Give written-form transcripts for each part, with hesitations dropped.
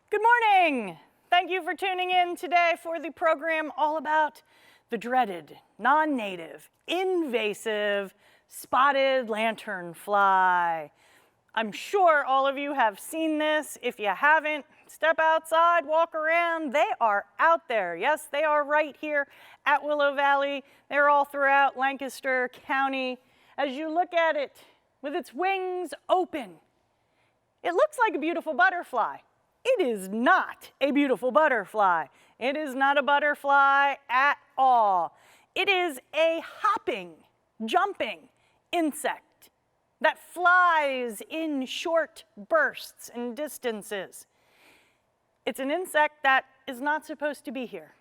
Good morning. Thank you for tuning in today for the program all about the dreaded, non-native, invasive, spotted lanternfly. I'm sure all of you have seen this. If you haven't, step outside, walk around. They are out there. Yes, they are right here at Willow Valley. They're all throughout Lancaster County. As you look at it with its wings open, it looks like a beautiful butterfly. It is not a beautiful butterfly. It is not a butterfly at all. It is a hopping, jumping insect that flies in short bursts and distances. It's an insect that is not supposed to be here.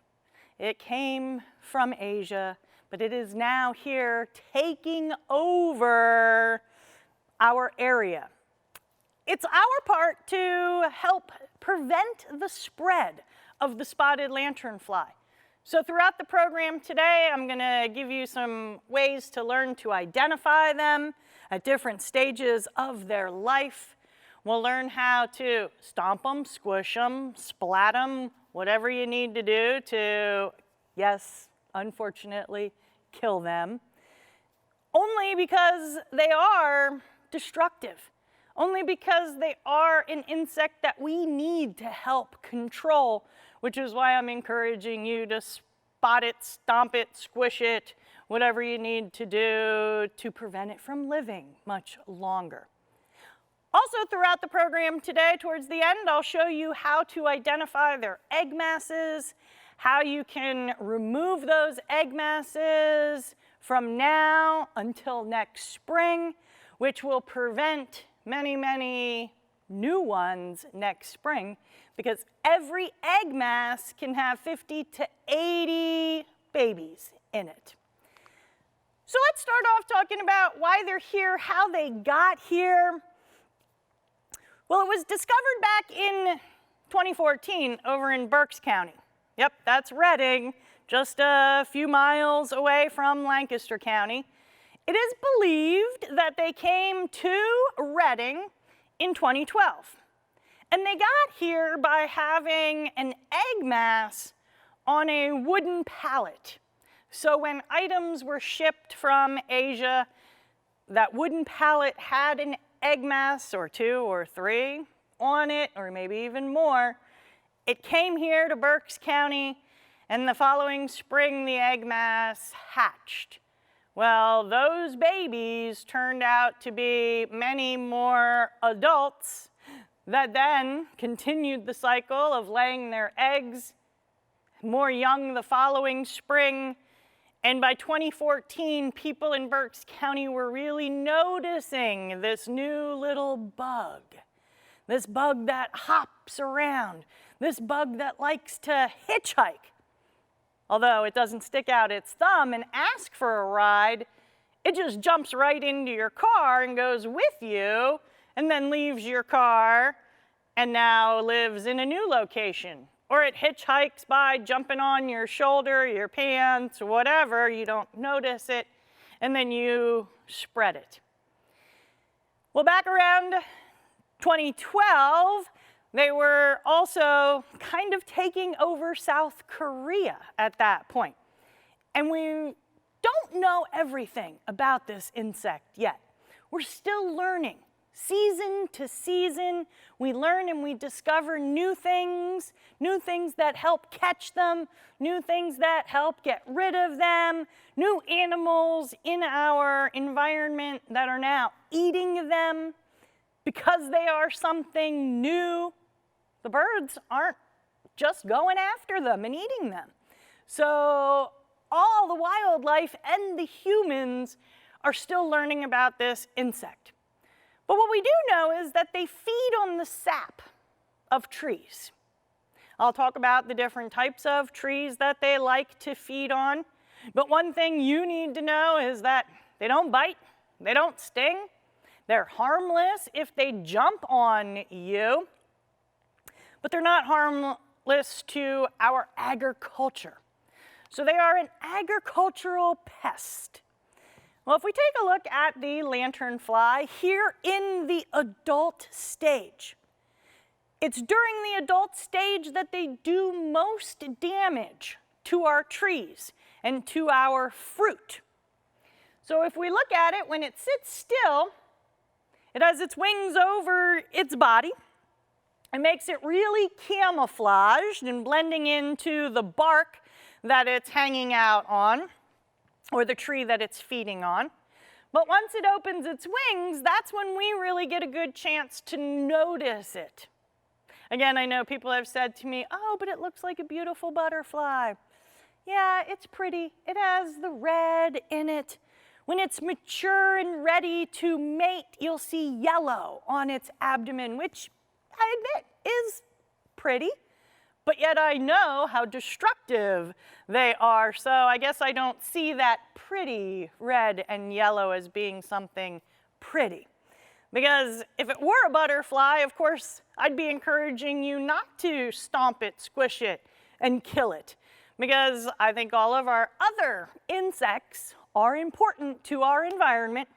It came from Asia, but it is now here taking over our area. It's our part to help prevent the spread of the spotted lanternfly. So throughout the program today, I'm going to give you some ways to learn to identify them at different stages of their life. We'll learn how to stomp them, squish them, splat them, whatever you need to do to, yes, unfortunately, kill them. Only because they are destructive. Only because they are an insect that we need to help control, which is why I'm encouraging you to spot it, stomp it, squish it, whatever you need to do to prevent it from living much longer. Also throughout the program today, towards the end, I'll show you how to identify their egg masses, how you can remove those egg masses from now until next spring, which will prevent many new ones next spring, because every egg mass can have 50 to 80 babies in it. So let's start off talking about why they're here, how they got here. Well, it was discovered back in 2014 over in Berks County. Yep, that's Reading, just a few miles away from Lancaster County. It is believed that they came to Reading in 2012. And they got here by having an egg mass on a wooden pallet. So when items were shipped from Asia, that wooden pallet had an egg mass or two or three on it, or maybe even more. It came here to Berks County, and the following spring the egg mass hatched. Well, those babies turned out to be many more adults that then continued the cycle of laying their eggs, more young the following spring. And by 2014, people in Berks County were really noticing this new little bug. This bug that hops around. This bug that likes to hitchhike. Although it doesn't stick out its thumb and ask for a ride, it just jumps right into your car and goes with you, and then leaves your car and now lives in a new location. Or it hitchhikes by jumping on your shoulder, your pants, whatever, you don't notice it, and then you spread it. Well, back around 2012, they were also kind of taking over South Korea at that point. And we don't know everything about this insect yet. We're still learning. Season to season, we learn and we discover new things that help catch them, new things that help get rid of them, new animals in our environment that are now eating them because they are something new. The birds aren't just going after them and eating them. So all the wildlife and the humans are still learning about this insect. But what we do know is that they feed on the sap of trees. I'll talk about the different types of trees that they like to feed on. But one thing you need to know is that they don't bite, they don't sting, they're harmless if they jump on you. But they're not harmless to our agriculture. So they are an agricultural pest. Well, if we take a look at the lanternfly here in the adult stage, It's during the adult stage that they do most damage to our trees and to our fruit. So if we look at it, when it sits still, it has its wings over its body. It makes it really camouflaged and blending into the bark that it's hanging out on, or the tree that it's feeding on. But once it opens its wings, that's when we really get a good chance to notice it. Again, I know people have said to me, oh, but it looks like a beautiful butterfly. Yeah, it's pretty. It has the red in it. When it's mature and ready to mate, you'll see yellow on its abdomen, which I admit is pretty, but yet I know how destructive they are, so I guess I don't see that pretty red and yellow as being something pretty. Because if it were a butterfly, of course, I'd be encouraging you not to stomp it, squish it, and kill it. Because I think all of our other insects are important to our environment.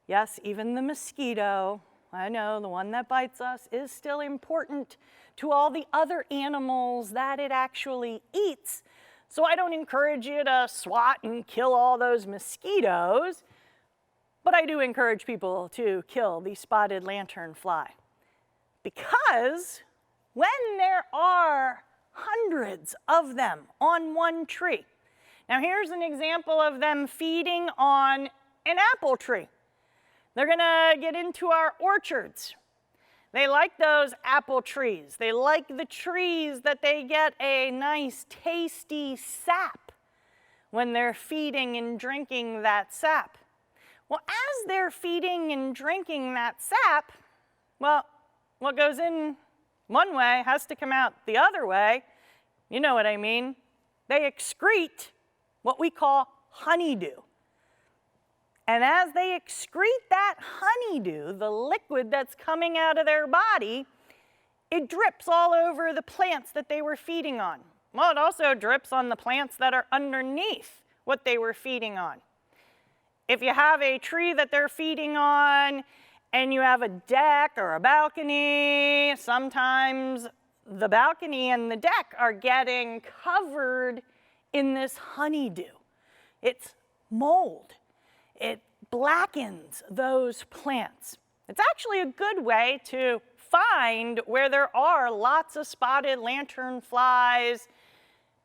Yes, even the mosquito, I know the one that bites us, is still important to all the other animals that it actually eats. So I don't encourage you to swat and kill all those mosquitoes, but I do encourage people to kill the spotted lanternfly. Because when there are hundreds of them on one tree, now here's an example of them feeding on an apple tree. They're gonna get into our orchards. They like those apple trees. They like the trees that they get a nice tasty sap when they're feeding and drinking that sap. Well, as they're feeding and drinking that sap, well, what goes in one way has to come out the other way. You know what I mean. They excrete what we call honeydew. And as they excrete that honeydew, the liquid that's coming out of their body, it drips all over the plants that they were feeding on. Well, it also drips on the plants that are underneath what they were feeding on. If you have a tree that they're feeding on and you have a deck or a balcony, sometimes the balcony and the deck are getting covered in this honeydew. It's mold. It blackens those plants. It's actually a good way to find where there are lots of spotted lanternflies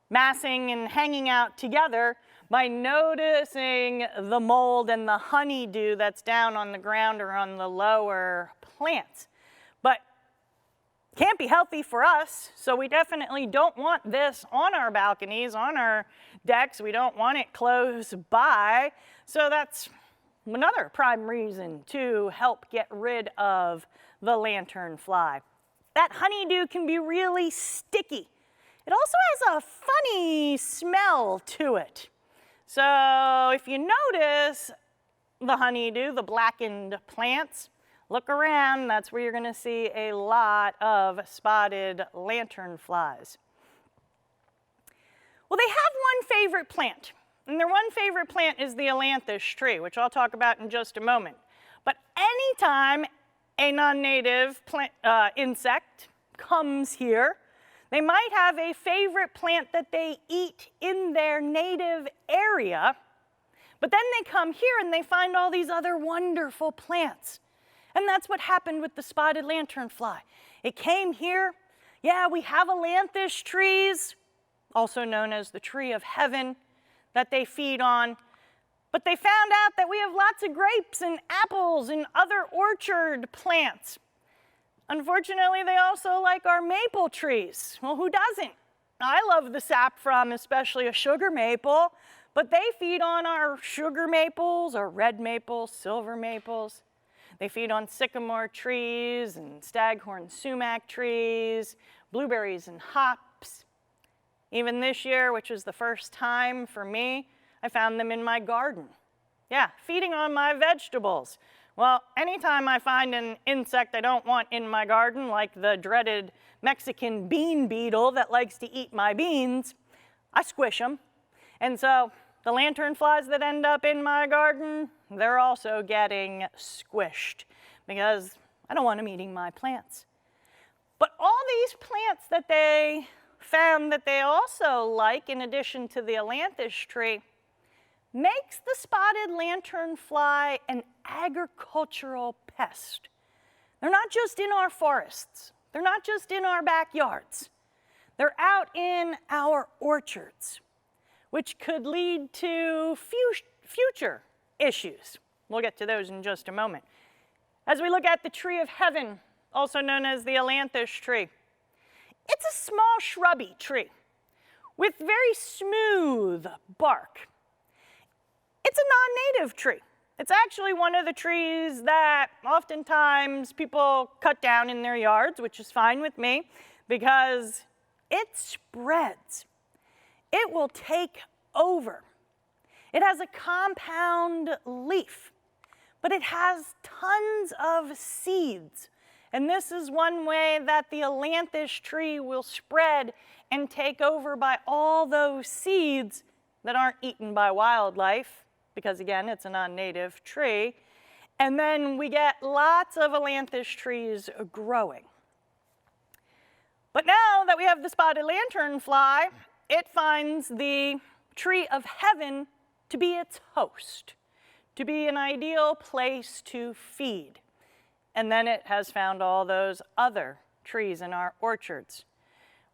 massing and hanging out together by noticing the mold and the honeydew that's down on the ground or on the lower plants. But can't be healthy for us, so we definitely don't want this on our balconies, on our decks. We don't want it close by. So that's another prime reason to help get rid of the lanternfly. That honeydew can be really sticky. It also has a funny smell to it. So if you notice the honeydew, the blackened plants, look around, that's where you're gonna see a lot of spotted lanternflies. Well, they have one favorite plant. And their one favorite plant is the ailanthus tree, which I'll talk about in just a moment. But anytime a non-native insect comes here, they might have a favorite plant that they eat in their native area, but then they come here and they find all these other wonderful plants. And that's what happened with the spotted lanternfly. It came here. Yeah, we have ailanthus trees, also known as the tree of heaven, that they feed on. But they found out that we have lots of grapes and apples and other orchard plants. Unfortunately, they also like our maple trees. Well, who doesn't? I love the sap from especially a sugar maple, but they feed on our sugar maples, our red maples, silver maples. They feed on sycamore trees and staghorn sumac trees, blueberries and hops. Even this year, which was the first time for me, I found them in my garden. Yeah, feeding on my vegetables. Well, anytime I find an insect I don't want in my garden, like the dreaded Mexican bean beetle that likes to eat my beans, I squish them. And so the lanternflies that end up in my garden, they're also getting squished because I don't want them eating my plants. But all these plants that they found that they also like, in addition to the ailanthus tree, makes the spotted lanternfly an agricultural pest. They're not just in our forests. They're not just in our backyards. They're out in our orchards, which could lead to future issues. We'll get to those in just a moment. As we look at the tree of heaven, also known as the ailanthus tree, it's a small shrubby tree with very smooth bark. It's a non-native tree. It's actually one of the trees that oftentimes people cut down in their yards, which is fine with me, because it spreads. It will take over. It has a compound leaf, but it has tons of seeds. And this is one way that the ailanthus tree will spread and take over by all those seeds that aren't eaten by wildlife, because again, it's a non-native tree. And then we get lots of ailanthus trees growing. But now that we have the spotted lanternfly, it finds the tree of heaven to be its host, to be an ideal place to feed. And then it has found all those other trees in our orchards.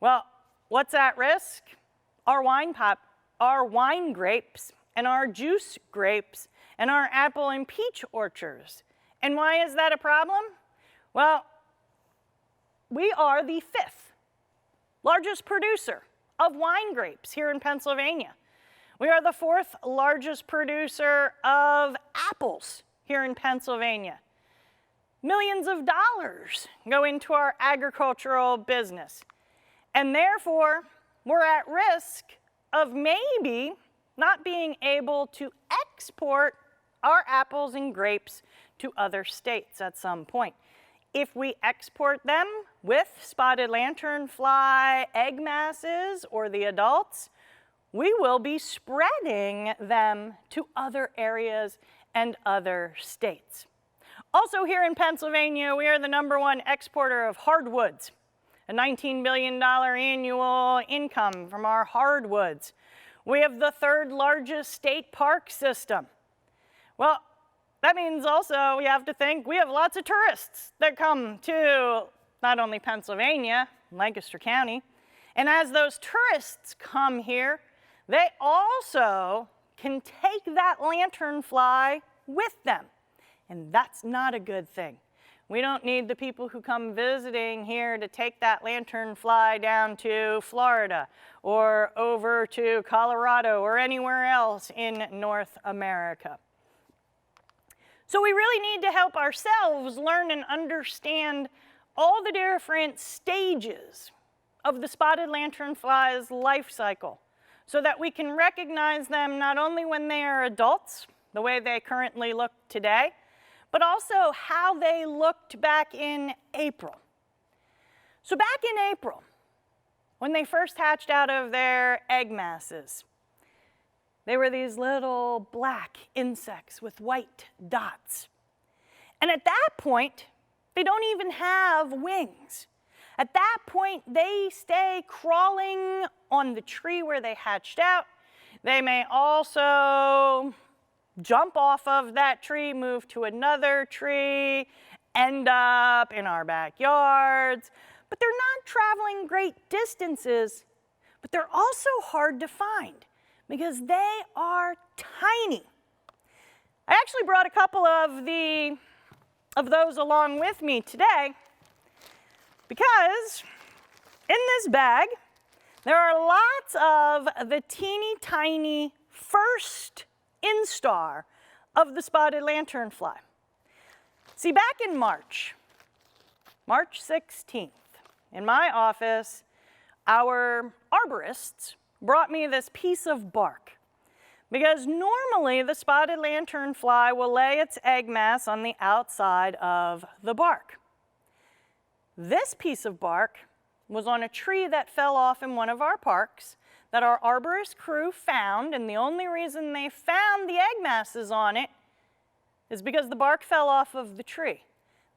Well, what's at risk? Our wine grapes and our juice grapes and our apple and peach orchards. And why is that a problem? Well, we are the 5th largest producer of wine grapes here in Pennsylvania. We are the 4th largest producer of apples here in Pennsylvania. Millions of dollars go into our agricultural business. And therefore, we're at risk of maybe not being able to export our apples and grapes to other states at some point. If we export them with spotted lanternfly egg masses or the adults, we will be spreading them to other areas and other states. Also here in Pennsylvania, we are the #1 exporter of hardwoods, a $19 billion annual income from our hardwoods. We have the 3rd largest state park system. Well, that means also we have to think we have lots of tourists that come to not only Pennsylvania, Lancaster County, and as those tourists come here, they also can take that lanternfly with them. And that's not a good thing. We don't need the people who come visiting here to take that lanternfly down to Florida or over to Colorado or anywhere else in North America. So we really need to help ourselves learn and understand all the different stages of the spotted lanternfly's life cycle so that we can recognize them not only when they are adults, the way they currently look today, but also how they looked back in April. So back in April, when they first hatched out of their egg masses, they were these little black insects with white dots. And at that point, they don't even have wings. At that point, they stay crawling on the tree where they hatched out. They may also jump off of that tree, move to another tree, end up in our backyards. But they're not traveling great distances, but they're also hard to find because they are tiny. I actually brought a couple of those along with me today because in this bag, there are lots of the teeny tiny first instar of the spotted lanternfly. See, back in March 16th, in my office, our arborists brought me this piece of bark because normally the spotted lanternfly will lay its egg mass on the outside of the bark. This piece of bark was on a tree that fell off in one of our parks that our arborist crew found, and the only reason they found the egg masses on it is because the bark fell off of the tree.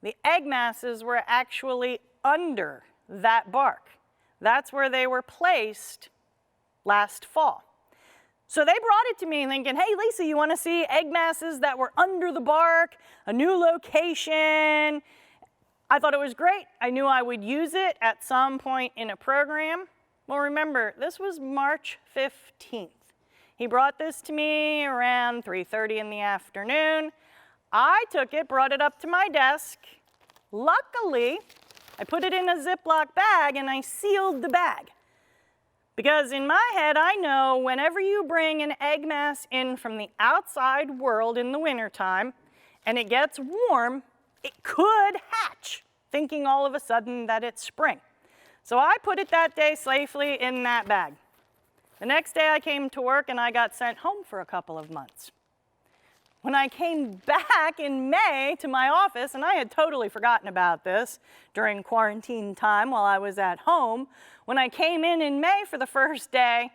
The egg masses were actually under that bark. That's where they were placed last fall. So they brought it to me thinking, hey, Lisa, you want to see egg masses that were under the bark, a new location? I thought it was great. I knew I would use it at some point in a program. Well, remember, this was March 15th. He brought this to me around 3:30 in the afternoon. I took it, brought it up to my desk. Luckily, I put it in a Ziploc bag and I sealed the bag. Because in my head, I know whenever you bring an egg mass in from the outside world in the wintertime and it gets warm, it could hatch, thinking all of a sudden that it's spring. So I put it that day safely in that bag. The next day I came to work and I got sent home for a couple of months. When I came back in May to my office, and I had totally forgotten about this during quarantine time while I was at home, when I came in May for the first day,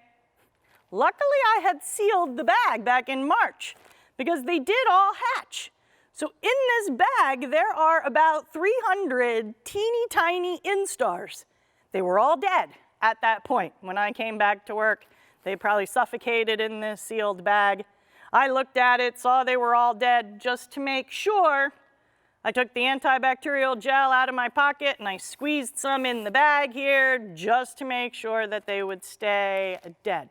luckily I had sealed the bag back in March because they did all hatch. So in this bag, there are about 300 teeny tiny instars. They were all dead at that point. When I came back to work, they probably suffocated in this sealed bag. I looked at it, saw they were all dead. Just to make sure, I took the antibacterial gel out of my pocket and I squeezed some in the bag here just to make sure that they would stay dead.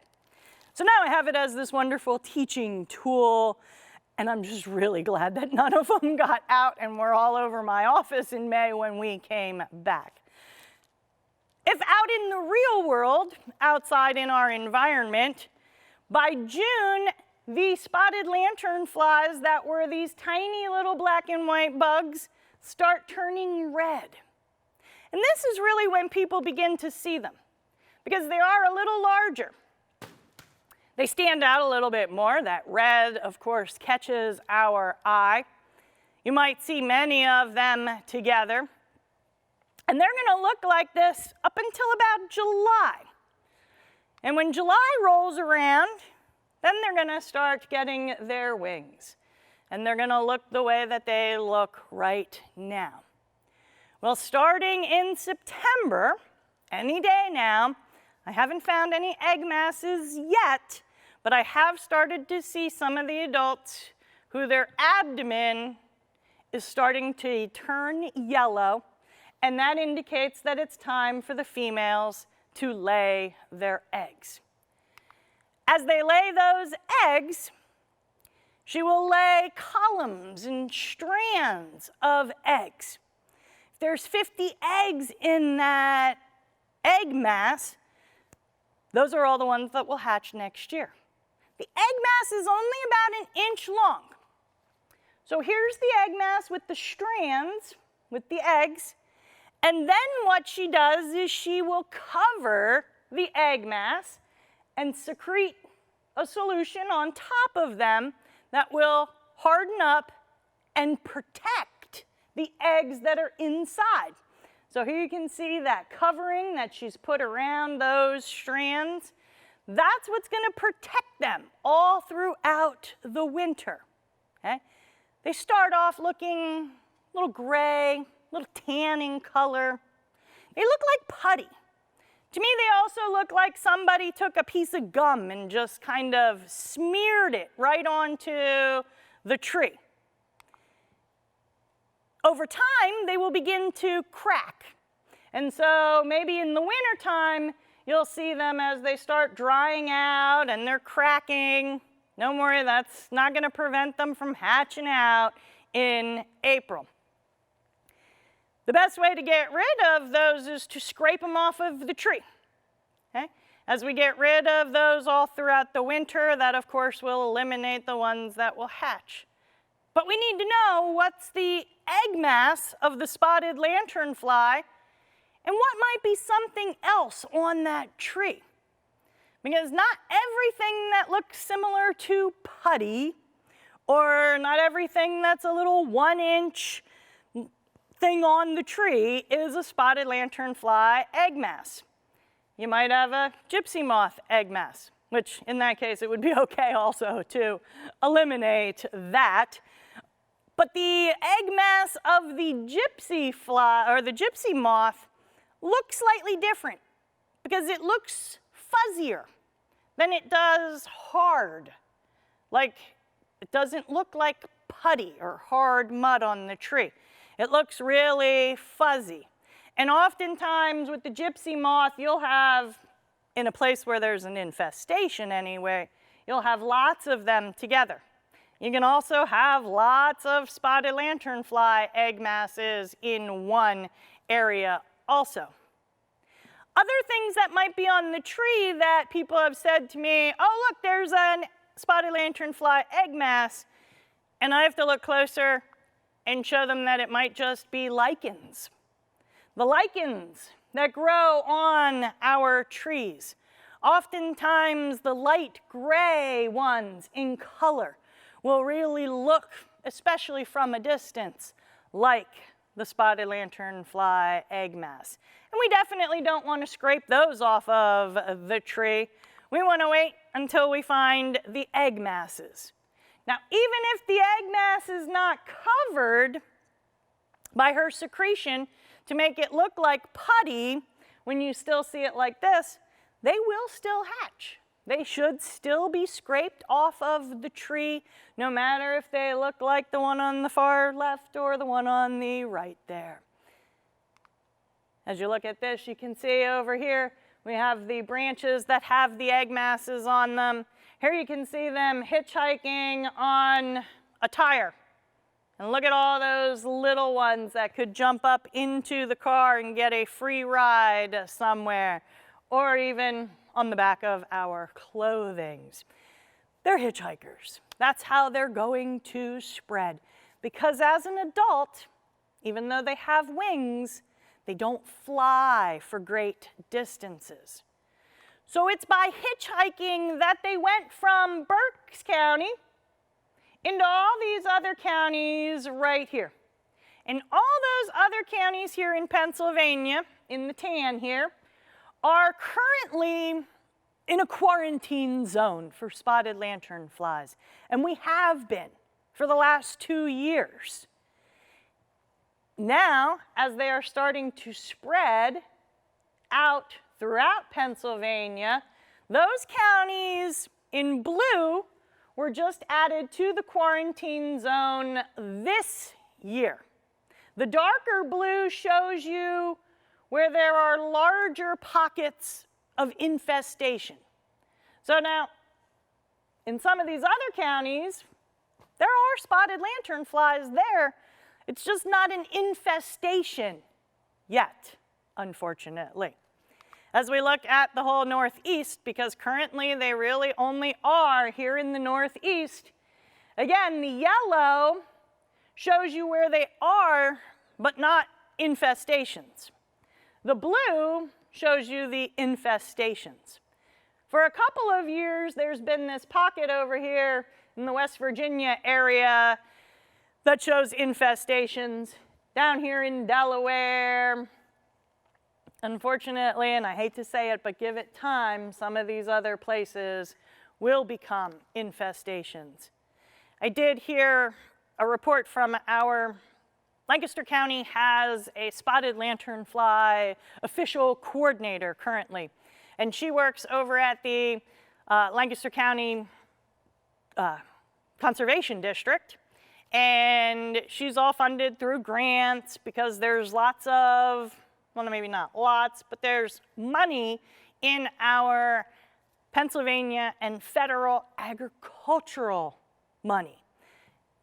So now I have it as this wonderful teaching tool, and I'm just really glad that none of them got out and were all over my office in May when we came back. If out in the real world, outside in our environment, by June, the spotted lanternflies that were these tiny little black and white bugs start turning red. And this is really when people begin to see them, because they are a little larger. They stand out a little bit more. That red, of course, catches our eye. You might see many of them together. And they're going to look like this up until about July. And when July rolls around, then they're going to start getting their wings. And they're going to look the way that they look right now. Well, starting in September, any day now, I haven't found any egg masses yet, but I have started to see some of the adults who their abdomen is starting to turn yellow, and that indicates that it's time for the females to lay their eggs. As they lay those eggs, she will lay columns and strands of eggs. If there's 50 eggs in that egg mass, those are all the ones that will hatch next year. The egg mass is only about an inch long. So here's the egg mass with the strands, with the eggs, and then what she does is she will cover the egg mass and secrete a solution on top of them that will harden up and protect the eggs that are inside. So here you can see that covering that she's put around those strands. That's what's going to protect them all throughout the winter. Okay? They start off looking a little gray, a little tanning color. They look like putty. To me, they also look like somebody took a piece of gum and just kind of smeared it right onto the tree. Over time, they will begin to crack. And so maybe in the wintertime, you'll see them as they start drying out and they're cracking. Don't worry, that's not going to prevent them from hatching out in April. The best way to get rid of those is to scrape them off of the tree. Okay? As we get rid of those all throughout the winter, that of course will eliminate the ones that will hatch. But we need to know what's the egg mass of the spotted lanternfly and what might be something else on that tree. Because not everything that looks similar to putty, or not everything that's a little 1-inch thing on the tree is a spotted lanternfly egg mass. You might have a gypsy moth egg mass, which in that case it would be okay also to eliminate that. But the egg mass of the gypsy fly or the gypsy moth look slightly different because it looks fuzzier than it does hard. Like, it doesn't look like putty or hard mud on the tree. It looks really fuzzy. And oftentimes with the gypsy moth, you'll have, in a place where there's an infestation anyway, you'll have lots of them together. You can also have lots of spotted lanternfly egg masses in one area also. Other things that might be on the tree that people have said to me, oh look, there's a spotted lanternfly egg mass, and I have to look closer and show them that it might just be lichens. The lichens that grow on our trees. Oftentimes the light gray ones in color will really look, especially from a distance, like the spotted lanternfly egg mass. And we definitely don't want to scrape those off of the tree. We want to wait until we find the egg masses. Now, even if the egg mass is not covered by her secretion to make it look like putty, when you still see it like this, they will still hatch. They should still be scraped off of the tree, no matter if they look like the one on the far left or the one on the right there. As you look at this, you can see over here, we have the branches that have the egg masses on them. Here you can see them hitchhiking on a tire. And look at all those little ones that could jump up into the car and get a free ride somewhere, or even on the back of our clothing. They're hitchhikers. That's how they're going to spread. Because as an adult, even though they have wings, they don't fly for great distances. So it's by hitchhiking that they went from Berks County into all these other counties right here. And all those other counties here in Pennsylvania, in the tan here, are currently in a quarantine zone for spotted lanternflies. And we have been for the last 2 years. Now, as they are starting to spread out throughout Pennsylvania, those counties in blue were just added to the quarantine zone this year. The darker blue shows you where there are larger pockets of infestation. So now, in some of these other counties, there are spotted lanternflies there. It's just not an infestation yet, unfortunately. As we look at the whole Northeast, because currently they really only are here in the Northeast, again, the yellow shows you where they are, but not infestations. The blue shows you the infestations. For a couple of years, there's been this pocket over here in the West Virginia area that shows infestations. Down here in Delaware, unfortunately, and I hate to say it, but give it time, some of these other places will become infestations. I did hear a report from our Lancaster County has a spotted lanternfly official coordinator currently, and she works over at the Lancaster County Conservation District, and she's all funded through grants because there's lots of, well, maybe not lots, but there's money in our Pennsylvania and federal agricultural money.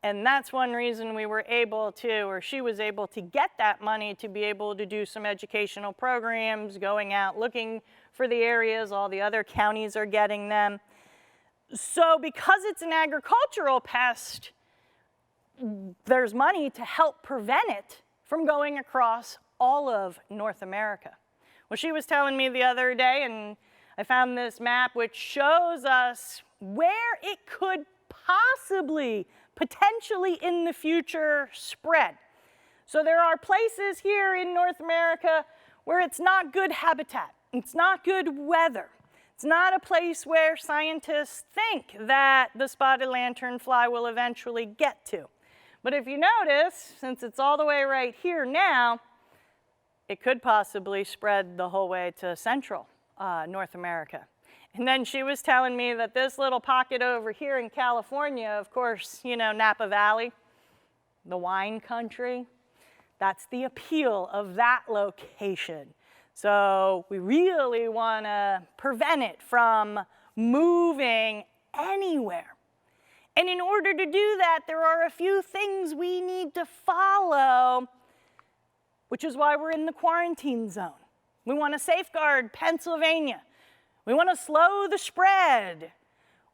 And that's one reason we were able to, or she was able to get that money to be able to do some educational programs, going out looking for the areas. All the other counties are getting them. So because it's an agricultural pest, there's money to help prevent it from going across all of North America. Well, she was telling me the other day, and I found this map which shows us where it could possibly, potentially in the future, spread. So there are places here in North America where it's not good habitat, it's not good weather. It's not a place where scientists think that the spotted lanternfly will eventually get to. But if you notice, since it's all the way right here now, it could possibly spread the whole way to central North America. And then she was telling me that this little pocket over here in California, of course, you know, Napa Valley, the wine country, that's the appeal of that location. So we really want to prevent it from moving anywhere. And in order to do that, there are a few things we need to follow, which is why we're in the quarantine zone. We want to safeguard Pennsylvania. We want to slow the spread.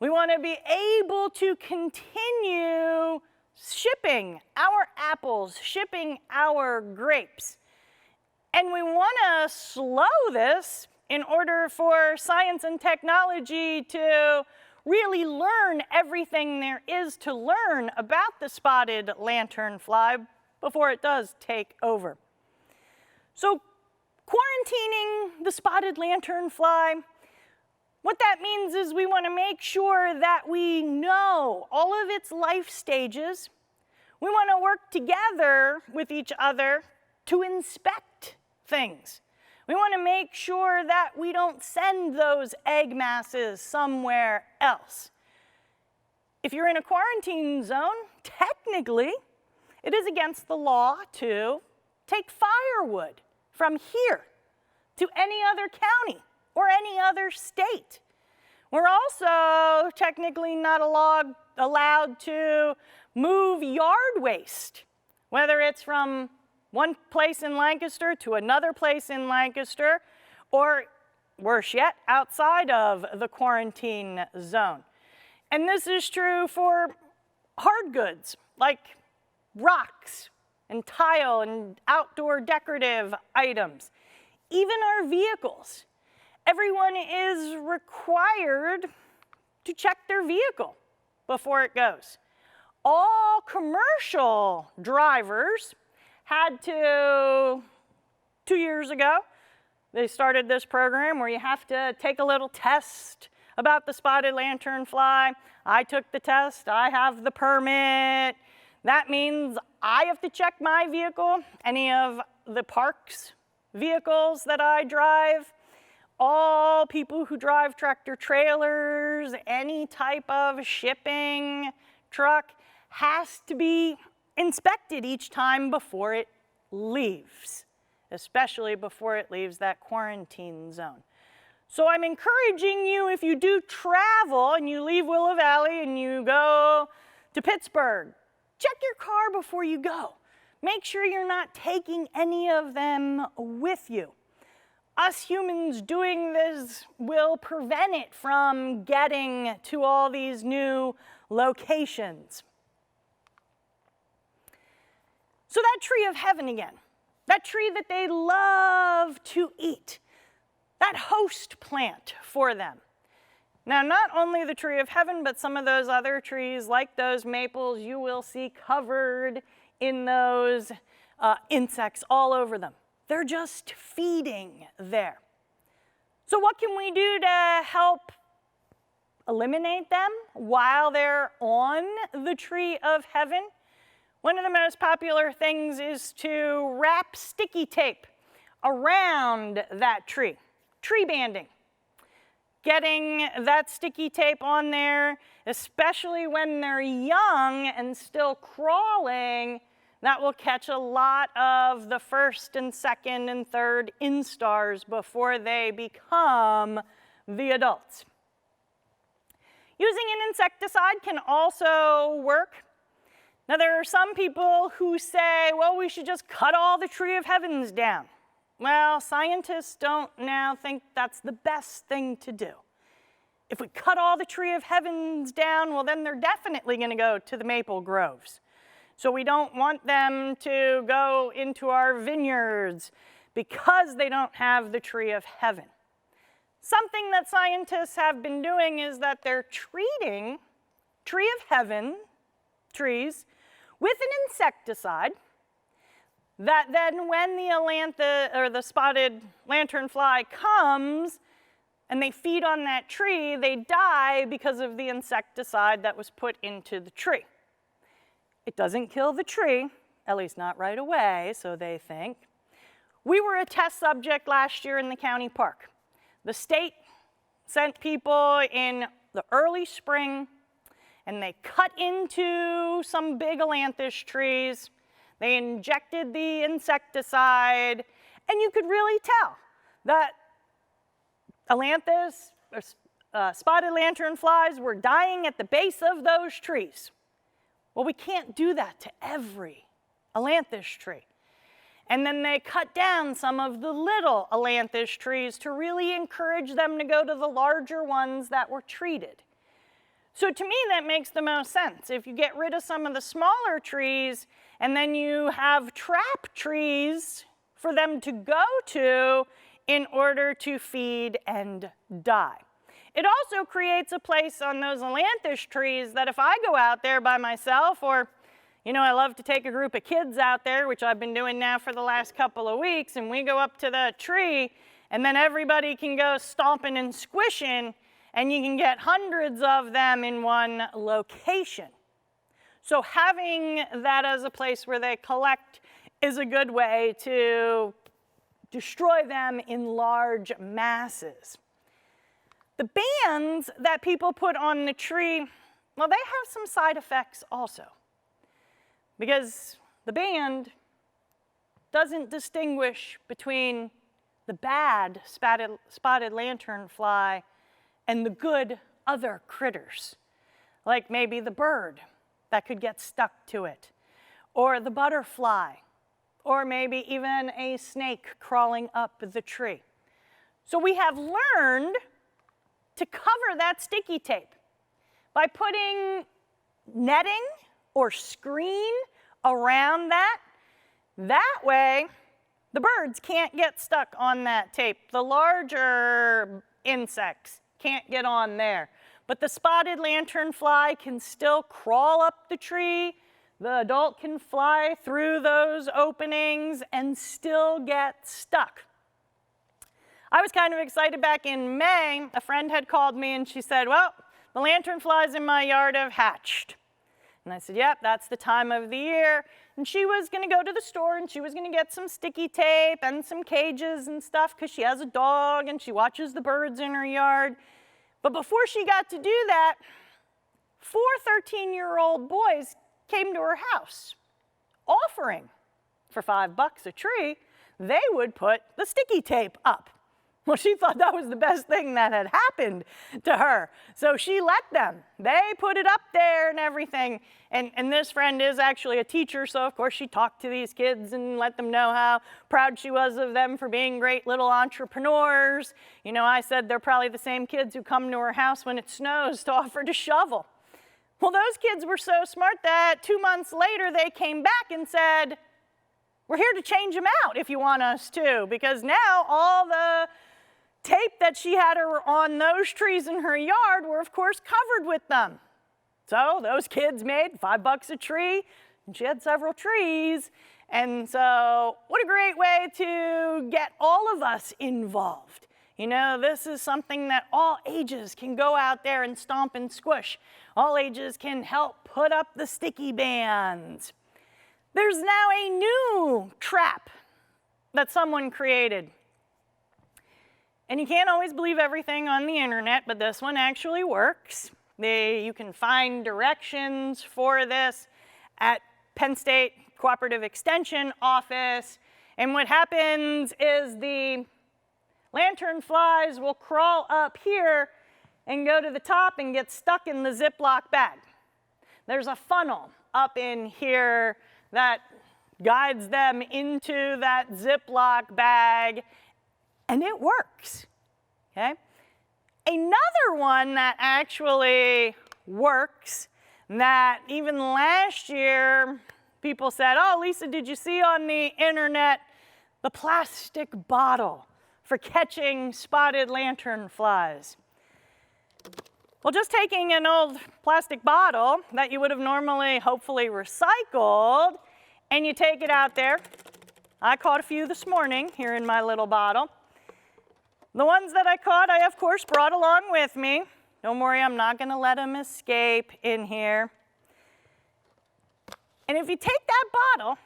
We want to be able to continue shipping our apples, shipping our grapes. And we want to slow this in order for science and technology to really learn everything there is to learn about the spotted lanternfly before it does take over. So quarantining the spotted lanternfly, what that means is we want to make sure that we know all of its life stages. We want to work together with each other to inspect things. We want to make sure that we don't send those egg masses somewhere else. If you're in a quarantine zone, technically, it is against the law to take firewood from here to any other county or any other state. We're also technically not allowed to move yard waste, whether it's from one place in Lancaster to another place in Lancaster, or worse yet, outside of the quarantine zone. And this is true for hard goods like rocks and tile and outdoor decorative items, even our vehicles. Everyone is required to check their vehicle before it goes. All commercial drivers had to, 2 years ago, they started this program where you have to take a little test about the spotted lanternfly. I took the test, I have the permit. That means I have to check my vehicle, any of the park's vehicles that I drive, all people who drive tractor trailers, any type of shipping truck has to be inspected each time before it leaves, especially before it leaves that quarantine zone. So I'm encouraging you, if you do travel and you leave Willow Valley and you go to Pittsburgh, check your car before you go. Make sure you're not taking any of them with you. Us humans doing this will prevent it from getting to all these new locations. So that tree of heaven again, that tree that they love to eat, that host plant for them. Now, not only the tree of heaven, but some of those other trees, like those maples, you will see covered in those insects all over them. They're just feeding there. So what can we do to help eliminate them while they're on the tree of heaven? One of the most popular things is to wrap sticky tape around that tree, tree banding. Getting that sticky tape on there, especially when they're young and still crawling, that will catch a lot of the first and second and third instars before they become the adults. Using an insecticide can also work. Now, there are some people who say, well, we should just cut all the tree of heavens down. Well, scientists don't now think that's the best thing to do. If we cut all the tree of heavens down, well, then they're definitely going to go to the maple groves. So we don't want them to go into our vineyards because they don't have the tree of heaven. Something that scientists have been doing is that they're treating tree of heaven trees with an insecticide that then when the spotted lanternfly comes and they feed on that tree, they die because of the insecticide that was put into the tree. It doesn't kill the tree, at least not right away, so they think. We were a test subject last year in the county park. The state sent people in the early spring, and they cut into some big ailanthus trees. They injected the insecticide, and you could really tell that ailanthus, spotted lanternflies were dying at the base of those trees. Well, we can't do that to every ailanthus tree. And then they cut down some of the little ailanthus trees to really encourage them to go to the larger ones that were treated. So to me, that makes the most sense. If you get rid of some of the smaller trees, and then you have trap trees for them to go to in order to feed and die. It also creates a place on those ailanthus trees that if I go out there by myself, or I love to take a group of kids out there, which I've been doing now for the last couple of weeks, and we go up to the tree, and then everybody can go stomping and squishing, and you can get hundreds of them in one location. So having that as a place where they collect is a good way to destroy them in large masses. The bands that people put on the tree, well, they have some side effects also. Because the band doesn't distinguish between the bad spotted lanternfly and the good other critters, like maybe the bird that could get stuck to it, or the butterfly, or maybe even a snake crawling up the tree. So we have learned to cover that sticky tape by putting netting or screen around that. That way, the birds can't get stuck on that tape. The larger insects can't get on there. But the spotted lanternfly can still crawl up the tree. The adult can fly through those openings and still get stuck. I was kind of excited back in May. A friend had called me and she said, well, the lanternflies in my yard have hatched. And I said, yep, that's the time of the year. And she was going to go to the store and she was going to get some sticky tape and some cages and stuff because she has a dog and she watches the birds in her yard. But before she got to do that, 4 13-year-old boys came to her house offering for $5 a tree, they would put the sticky tape up. Well, she thought that was the best thing that had happened to her. So she let them. They put it up there and everything. And this friend is actually a teacher, so of course she talked to these kids and let them know how proud she was of them for being great little entrepreneurs. I said they're probably the same kids who come to her house when it snows to offer to shovel. Well, those kids were so smart that 2 months later they came back and said, we're here to change them out if you want us to, because now all the tape that she had on those trees in her yard were, of course, covered with them. So those kids made $5 a tree, and she had several trees. And so what a great way to get all of us involved. This is something that all ages can go out there and stomp and squish. All ages can help put up the sticky bands. There's now a new trap that someone created. And you can't always believe everything on the internet, but this one actually works. You can find directions for this at Penn State Cooperative Extension Office. And what happens is the lanternflies will crawl up here and go to the top and get stuck in the Ziploc bag. There's a funnel up in here that guides them into that Ziploc bag, and it works, okay? Another one that actually works, that even last year people said, oh, Lisa, did you see on the internet the plastic bottle for catching spotted lanternflies? Well, just taking an old plastic bottle that you would have normally, hopefully, recycled, and you take it out there. I caught a few this morning here in my little bottle. The ones that I caught, I, of course, brought along with me. Don't worry, I'm not going to let them escape in here. And if you take that bottle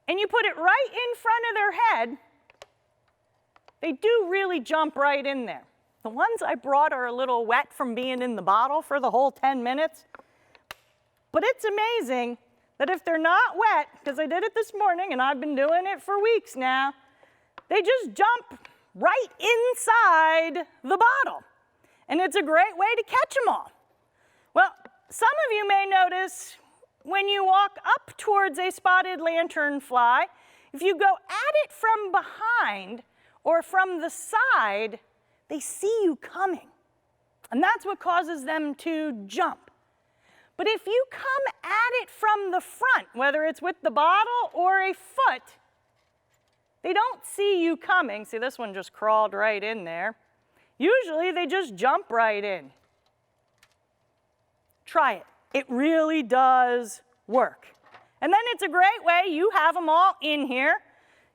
and you put it right in front of their head, they do really jump right in there. The ones I brought are a little wet from being in the bottle for the whole 10 minutes. But it's amazing that if they're not wet, because I did it this morning and I've been doing it for weeks now, they just jump right inside the bottle. And it's a great way to catch them all. Well, some of you may notice when you walk up towards a spotted lanternfly, if you go at it from behind or from the side, they see you coming. And that's what causes them to jump. But if you come at it from the front, whether it's with the bottle or a foot, they don't see you coming. See, this one just crawled right in there. Usually they just jump right in. Try it. It really does work. And then it's a great way, you have them all in here.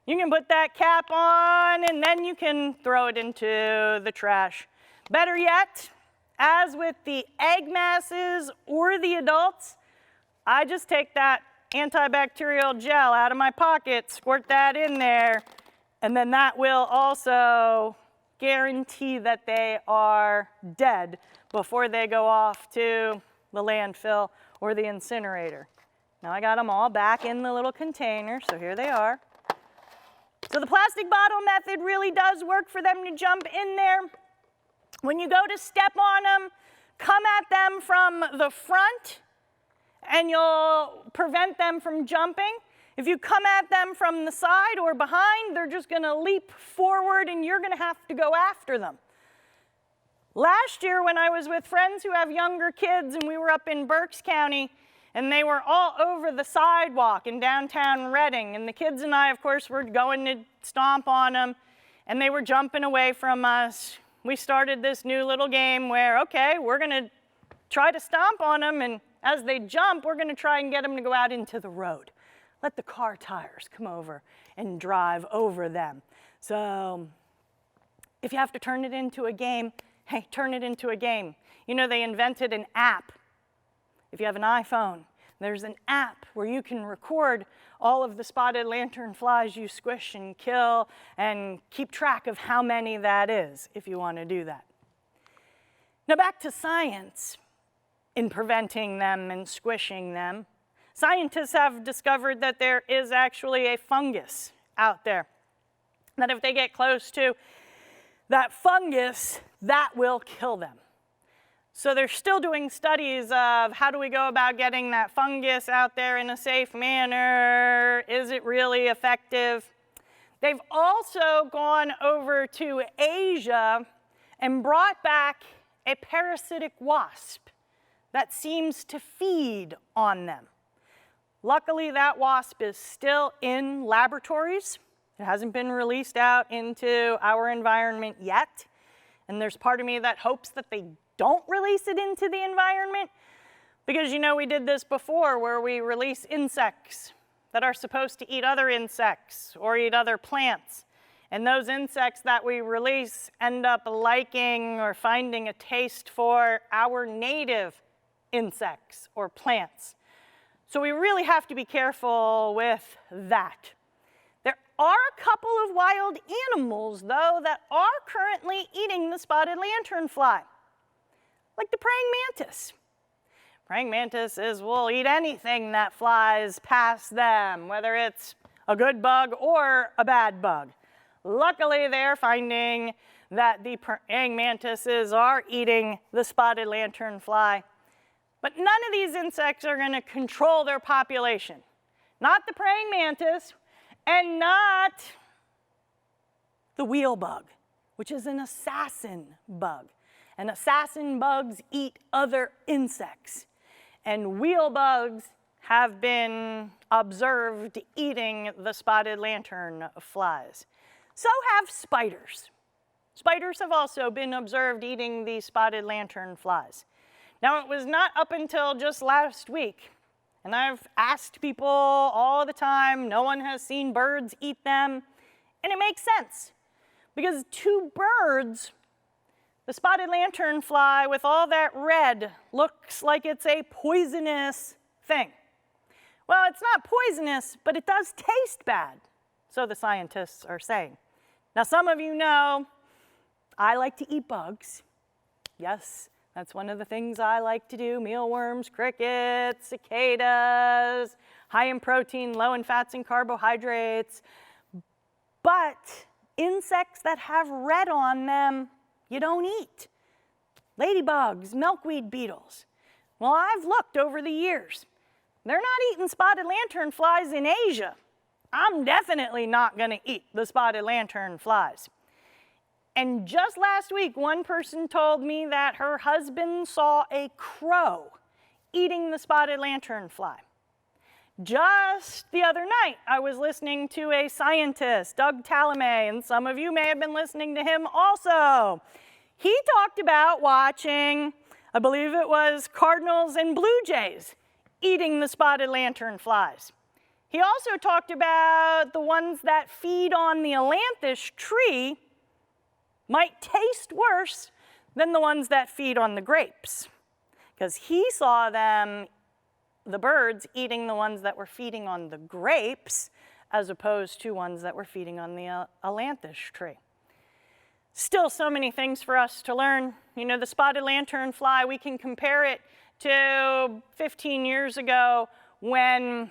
You can put that cap on and then you can throw it into the trash. Better yet, as with the egg masses or the adults, I just take that antibacterial gel out of my pocket, squirt that in there, and then that will also guarantee that they are dead before they go off to the landfill or the incinerator. Now I got them all back in the little container, so here they are. So the plastic bottle method really does work for them to jump in there. When you go to step on them, come at them from the front and you'll prevent them from jumping. If you come at them from the side or behind, they're just going to leap forward and you're going to have to go after them. Last year when I was with friends who have younger kids and we were up in Berks County and they were all over the sidewalk in downtown Reading, and the kids and I, of course, were going to stomp on them and they were jumping away from us. We started this new little game where, okay, we're going to try to stomp on them, and as they jump, we're going to try and get them to go out into the road. Let the car tires come over and drive over them. So if you have to turn it into a game, hey, turn it into a game. You know, they invented an app. If you have an iPhone, there's an app where you can record all of the spotted lanternflies you squish and kill and keep track of how many that is if you want to do that. Now back to science in preventing them and squishing them. Scientists have discovered that there is actually a fungus out there, that if they get close to that fungus, that will kill them. So they're still doing studies of how do we go about getting that fungus out there in a safe manner? Is it really effective? They've also gone over to Asia and brought back a parasitic wasp that seems to feed on them. Luckily, that wasp is still in laboratories. It hasn't been released out into our environment yet. And there's part of me that hopes that they don't release it into the environment, because you know we did this before where we release insects that are supposed to eat other insects or eat other plants. And those insects that we release end up liking or finding a taste for our native insects or plants. So we really have to be careful with that. There are a couple of wild animals, though, that are currently eating the spotted lanternfly, like the praying mantis. Praying mantises will eat anything that flies past them, whether it's a good bug or a bad bug. Luckily, they're finding that the praying mantises are eating the spotted lanternfly. But none of these insects are going to control their population. Not the praying mantis, and not the wheel bug, which is an assassin bug. And assassin bugs eat other insects. And wheel bugs have been observed eating the spotted lanternflies. So have spiders. Spiders have also been observed eating the spotted lanternflies. Now, it was not up until just last week, and I've asked people all the time, no one has seen birds eat them, and it makes sense, because to birds, the spotted lanternfly with all that red looks like it's a poisonous thing. Well, it's not poisonous, but it does taste bad, so the scientists are saying. Now, some of you know I like to eat bugs. Yes, that's one of the things I like to do. Mealworms, crickets, cicadas, high in protein, low in fats and carbohydrates. But insects that have red on them, you don't eat. Ladybugs, milkweed beetles. Well, I've looked over the years. They're not eating spotted lanternflies in Asia. I'm definitely not going to eat the spotted lanternflies. And just last week, one person told me that her husband saw a crow eating the spotted lanternfly. Just the other night, I was listening to a scientist, Doug Tallamy, and some of you may have been listening to him also. He talked about watching, I believe it was cardinals and blue jays eating the spotted lanternflies. He also talked about the ones that feed on the ailanthus tree might taste worse than the ones that feed on the grapes, because he saw them, the birds, eating the ones that were feeding on the grapes as opposed to ones that were feeding on the ailanthus tree. Still so many things for us to learn. You know, the spotted lanternfly, we can compare it to 15 years ago when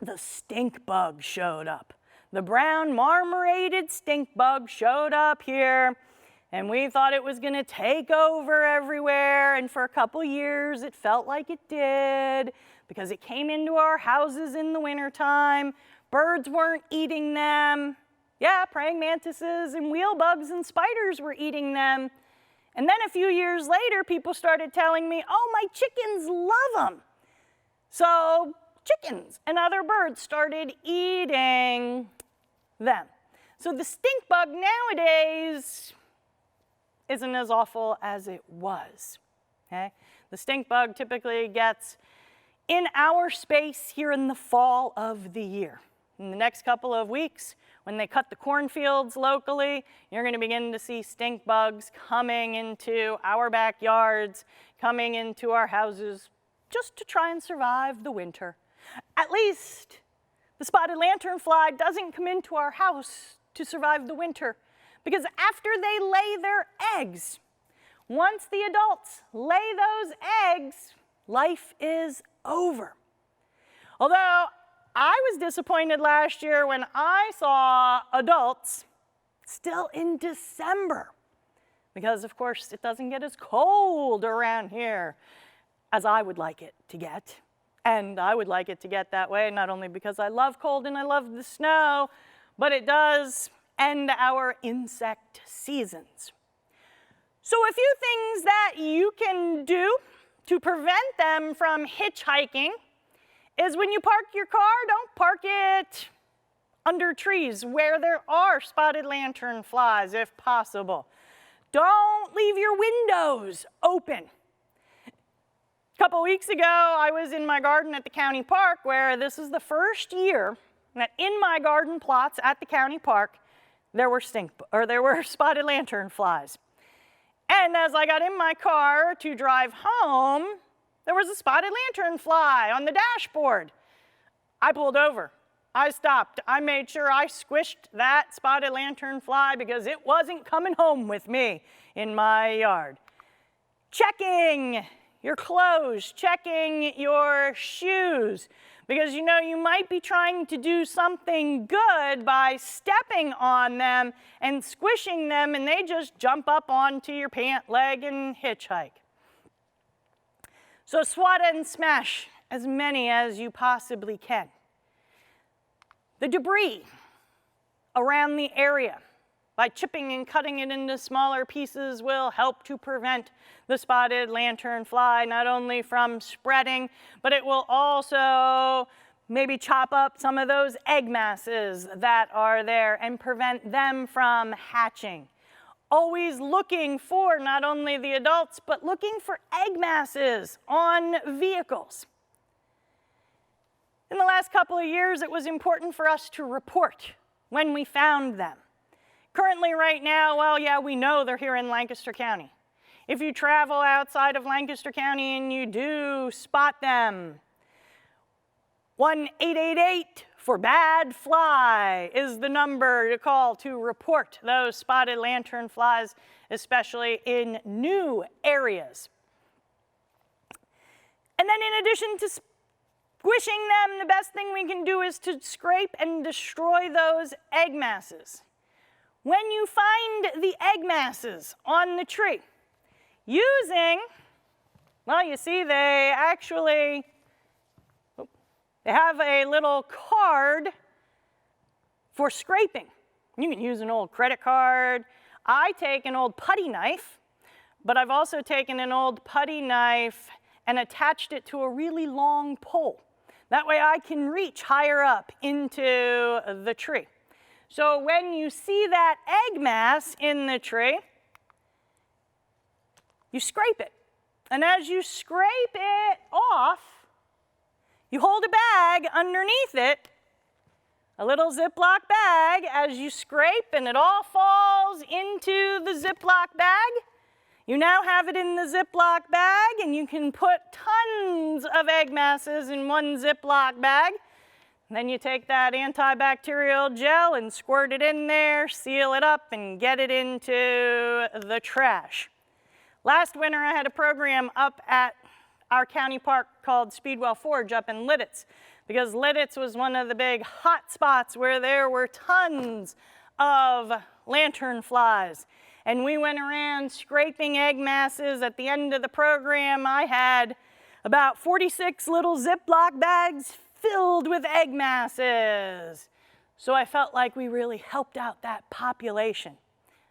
the stink bug showed up. The brown marmorated stink bug showed up here, and we thought it was going to take over everywhere, and for a couple years it felt like it did because it came into our houses in the wintertime. Birds weren't eating them. Yeah, praying mantises and wheel bugs and spiders were eating them. And then a few years later, people started telling me, oh, my chickens love them. So chickens and other birds started eating them. So the stink bug nowadays isn't as awful as it was. Okay? The stink bug typically gets in our space here in the fall of the year. In the next couple of weeks, when they cut the cornfields locally, you're going to begin to see stink bugs coming into our backyards, coming into our houses, just to try and survive the winter. At least the spotted lanternfly doesn't come into our house to survive the winter, because after they lay their eggs, once the adults lay those eggs, life is over. Although I was disappointed last year when I saw adults still in December, because of course it doesn't get as cold around here as I would like it to get. And I would like it to get that way, not only because I love cold and I love the snow, but it does end our insect seasons. So a few things that you can do to prevent them from hitchhiking is when you park your car, don't park it under trees where there are spotted lanternflies if possible. Don't leave your windows open. A couple weeks ago, I was in my garden at the county park, where this is the first year that in my garden plots at the county park, there were spotted lanternflies. And as I got in my car to drive home, there was a spotted lanternfly on the dashboard. I pulled over. I stopped. I made sure I squished that spotted lanternfly because it wasn't coming home with me in my yard. Checking your clothes, checking your shoes, because you know you might be trying to do something good by stepping on them and squishing them, and they just jump up onto your pant leg and hitchhike. So swat and smash as many as you possibly can. The debris around the area, by chipping and cutting it into smaller pieces, will help to prevent the spotted lanternfly not only from spreading, but it will also maybe chop up some of those egg masses that are there and prevent them from hatching. Always looking for not only the adults, but looking for egg masses on vehicles. In the last couple of years, it was important for us to report when we found them. Currently, right now, well, yeah, we know they're here in Lancaster County. If you travel outside of Lancaster County and you do spot them, 1-888 for bad fly is the number to call to report those spotted lanternflies, especially in new areas. And then in addition to squishing them, the best thing we can do is to scrape and destroy those egg masses. When you find the egg masses on the tree, using, well, you see they actually, they have a little card for scraping. You can use an old credit card. I take an old putty knife, but I've also taken an old putty knife and attached it to a really long pole. That way I can reach higher up into the tree. So when you see that egg mass in the tree, you scrape it. And as you scrape it off, you hold a bag underneath it, a little Ziploc bag. As you scrape and it all falls into the Ziploc bag, you now have it in the Ziploc bag, and you can put tons of egg masses in one Ziploc bag. And then you take that antibacterial gel and squirt it in there, seal it up, and get it into the trash. Last winter, I had a program up at our county park called Speedwell Forge up in Lidditz, because Lidditz was one of the big hot spots where there were tons of lanternflies. And we went around scraping egg masses. At the end of the program, I had about 46 little Ziploc bags filled with egg masses. So I felt like we really helped out that population.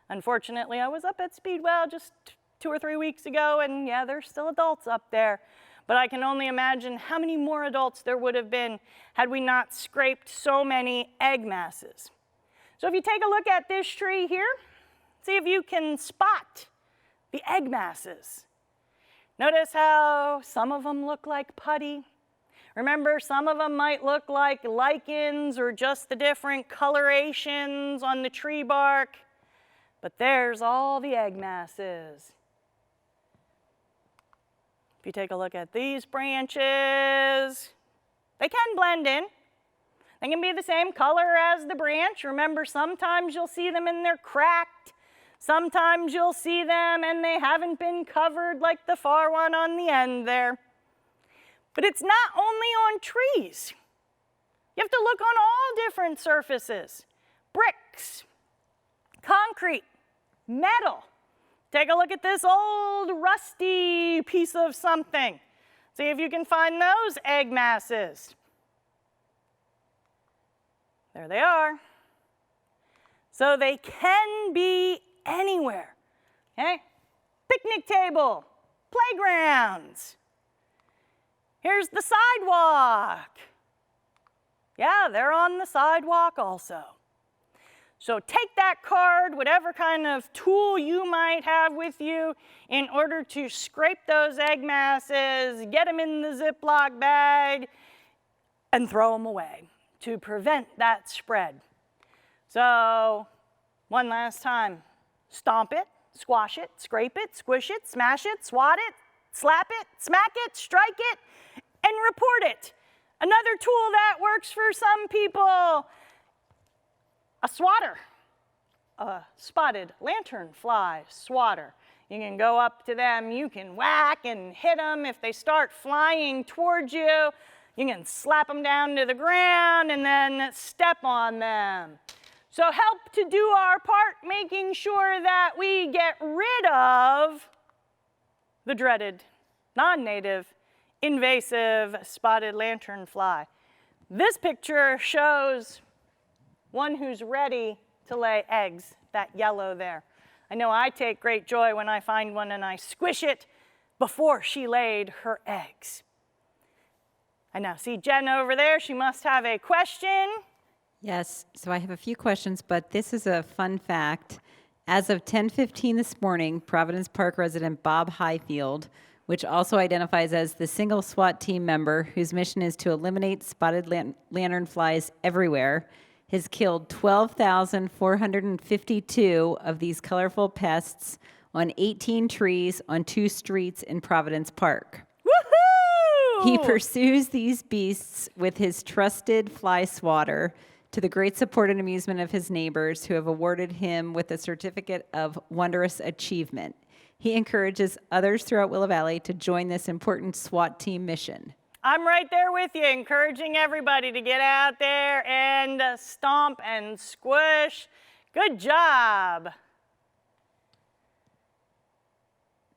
Unfortunately, I was up at Speedwell just 2 or 3 weeks ago, and yeah, there's still adults up there. But I can only imagine how many more adults there would have been had we not scraped so many egg masses. So if you take a look at this tree here, see if you can spot the egg masses. Notice how some of them look like putty. Remember, some of them might look like lichens or just the different colorations on the tree bark. But there's all the egg masses. If you take a look at these branches, they can blend in. They can be the same color as the branch. Remember, sometimes you'll see them and they're cracked. Sometimes you'll see them and they haven't been covered like the far one on the end there. But it's not only on trees. You have to look on all different surfaces. Bricks, concrete, metal. Take a look at this old rusty piece of something. See if you can find those egg masses. There they are. So they can be anywhere, okay? Picnic table, playgrounds. Here's the sidewalk. Yeah, they're on the sidewalk also. So take that card, whatever kind of tool you might have with you, in order to scrape those egg masses, get them in the Ziploc bag, and throw them away to prevent that spread. So, one last time. Stomp it, squash it, scrape it, squish it, smash it, swat it, slap it, smack it, strike it, and report it. Another tool that works for some people, a swatter, a spotted lanternfly swatter. You can go up to them, you can whack and hit them. If they start flying towards you, you can slap them down to the ground and then step on them. So help to do our part, making sure that we get rid of the dreaded, non-native, invasive spotted lanternfly. This picture shows one who's ready to lay eggs, that yellow there. I know I take great joy when I find one and I squish it before she laid her eggs. I now see Jen over there. She must have a question. Yes, so I have a few questions, but this is a fun fact. As of 10:15 this morning, Providence Park resident Bob Highfield, which also identifies as the single SWAT team member whose mission is to eliminate spotted lanternflies everywhere, has killed 12,452 of these colorful pests on 18 trees on 2 streets in Providence Park. Woohoo! He pursues these beasts with his trusted fly swatter, to the great support and amusement of his neighbors, who have awarded him with a certificate of wondrous achievement. He encourages others throughout Willow Valley to join this important SWAT team mission. I'm right there with you, encouraging everybody to get out there and stomp and squish. Good job.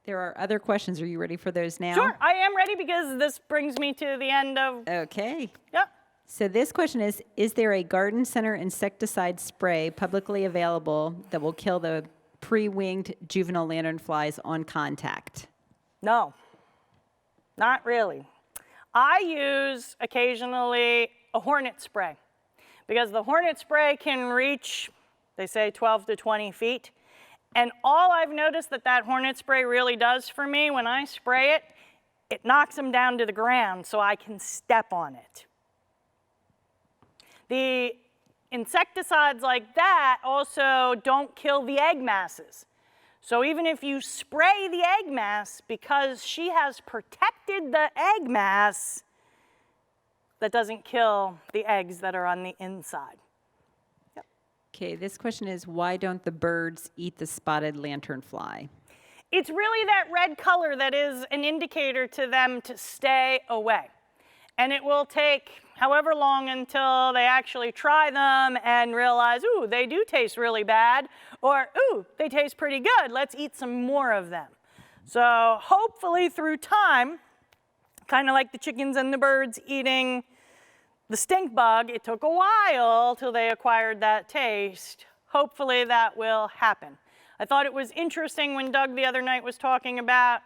There are other questions. Are you ready for those now? Sure, I am ready because this brings me to the end of... Okay. Yep. So this question is there a garden center insecticide spray publicly available that will kill the pre-winged juvenile lanternflies on contact? No, not really. I use occasionally a hornet spray because the hornet spray can reach, they say, 12 to 20 feet. And all I've noticed that hornet spray really does for me when I spray it, it knocks them down to the ground so I can step on it. The insecticides like that also don't kill the egg masses. So even if you spray the egg mass, because she has protected the egg mass, that doesn't kill the eggs that are on the inside. Yep. Okay, this question is, why don't the birds eat the spotted lanternfly? It's really that red color that is an indicator to them to stay away. And it will take however long until they actually try them and realize, ooh, they do taste really bad, or ooh, they taste pretty good, let's eat some more of them. So hopefully through time, kind of like the chickens and the birds eating the stink bug, it took a while till they acquired that taste. Hopefully that will happen. I thought it was interesting when Doug the other night was talking about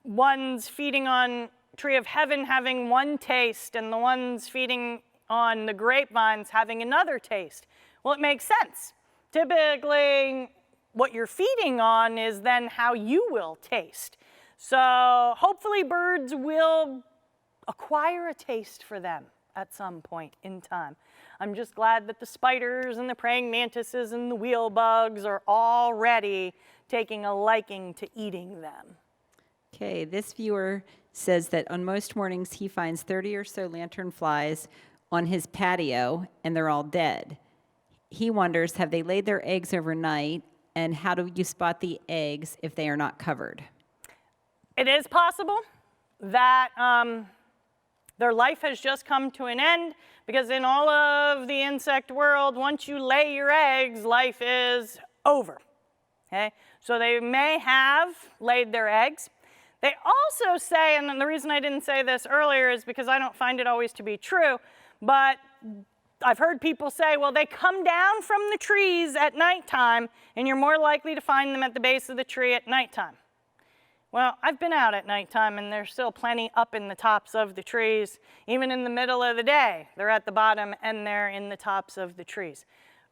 ones feeding on Tree of Heaven having one taste and the ones feeding on the grapevines having another taste. Well, it makes sense. Typically, what you're feeding on is then how you will taste. So hopefully birds will acquire a taste for them at some point in time. I'm just glad that the spiders and the praying mantises and the wheel bugs are already taking a liking to eating them. Okay, this viewer says that on most mornings he finds 30 or so lanternflies on his patio and they're all dead. He wonders, have they laid their eggs overnight, and how do you spot the eggs if they are not covered? It is possible that their life has just come to an end, because in all of the insect world, once you lay your eggs, life is over. Okay? So they may have laid their eggs. They also say, and the reason I didn't say this earlier is because I don't find it always to be true, but I've heard people say, well, they come down from the trees at nighttime, and you're more likely to find them at the base of the tree at nighttime. Well, I've been out at nighttime, and there's still plenty up in the tops of the trees. Even in the middle of the day, they're at the bottom, and they're in the tops of the trees.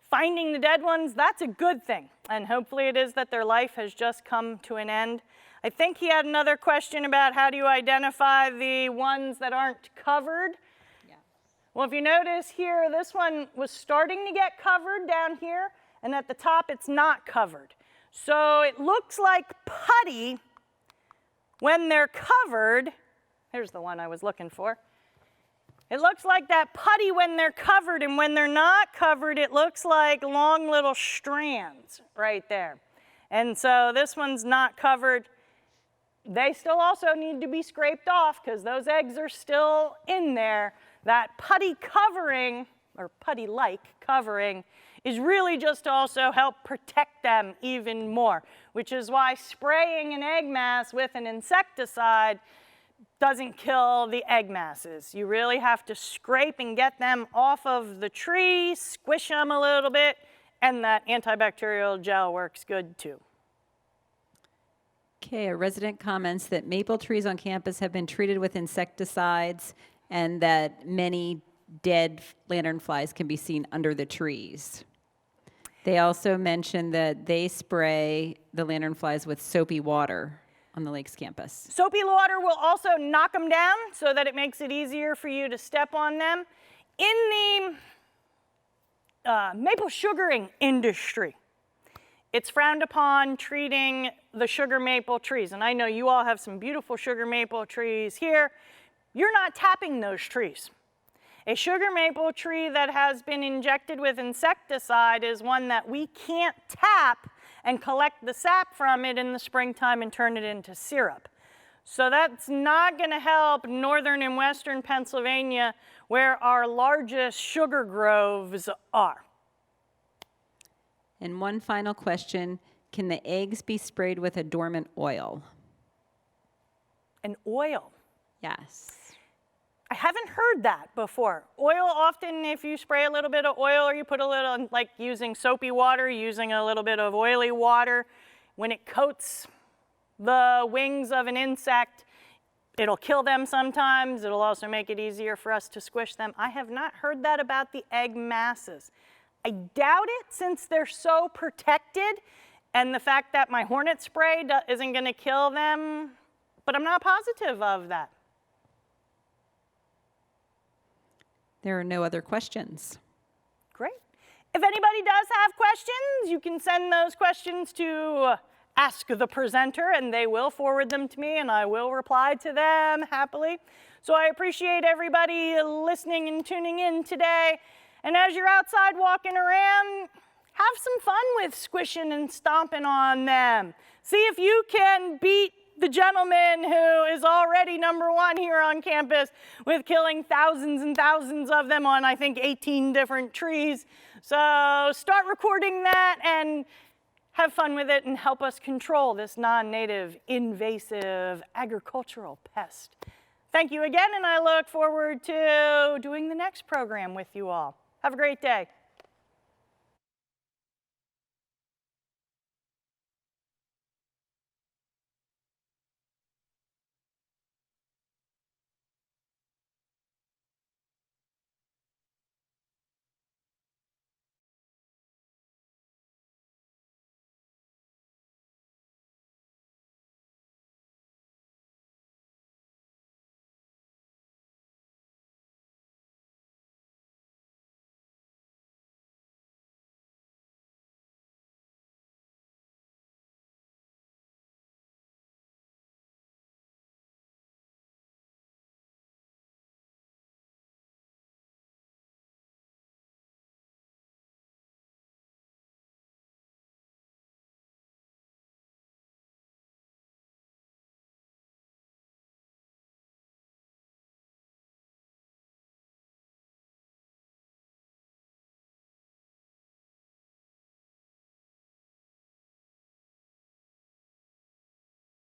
Finding the dead ones, that's a good thing, and hopefully it is that their life has just come to an end. I think he had another question about how do you identify the ones that aren't covered. Yeah. Well, if you notice here, this one was starting to get covered down here, and at the top it's not covered. So it looks like putty when they're covered. Here's the one I was looking for. It looks like that putty when they're covered, and when they're not covered, it looks like long little strands right there. And so this one's not covered. They still also need to be scraped off because those eggs are still in there. That putty covering, or putty-like covering, is really just to also help protect them even more, which is why spraying an egg mass with an insecticide doesn't kill the egg masses. You really have to scrape and get them off of the tree, squish them a little bit, and that antibacterial gel works good too. Okay, a resident comments that maple trees on campus have been treated with insecticides and that many dead lanternflies can be seen under the trees. They also mentioned that they spray the lanternflies with soapy water on the lake's campus. Soapy water will also knock them down so that it makes it easier for you to step on them. In the maple sugaring industry, it's frowned upon treating the sugar maple trees. And I know you all have some beautiful sugar maple trees here. you're not tapping those trees. A sugar maple tree that has been injected with insecticide is one that we can't tap and collect the sap from it in the springtime and turn it into syrup. So that's not going to help northern and western Pennsylvania, where our largest sugar groves are. And one final question, can the eggs be sprayed with a dormant oil? An oil. Yes. I haven't heard that before. Oil, often if you spray a little bit of oil or you put a little, like using soapy water, using a little bit of oily water, when it coats the wings of an insect, it'll kill them sometimes. It'll also make it easier for us to squish them. I have not heard that about the egg masses. I doubt it, since they're so protected, and the fact that my hornet spray isn't going to kill them, but I'm not positive of that. There are no other questions. Great. If anybody does have questions, you can send those questions to Ask the Presenter, and they will forward them to me, and I will reply to them happily. So I appreciate everybody listening and tuning in today. And as you're outside walking around, have some fun with squishing and stomping on them. See if you can beat the gentleman who is already #1 here on campus with killing thousands and thousands of them on, I think, 18 different trees. So start recording that and have fun with it and help us control this non-native invasive agricultural pest. Thank you again, and I look forward to doing the next program with you all. Have a great day.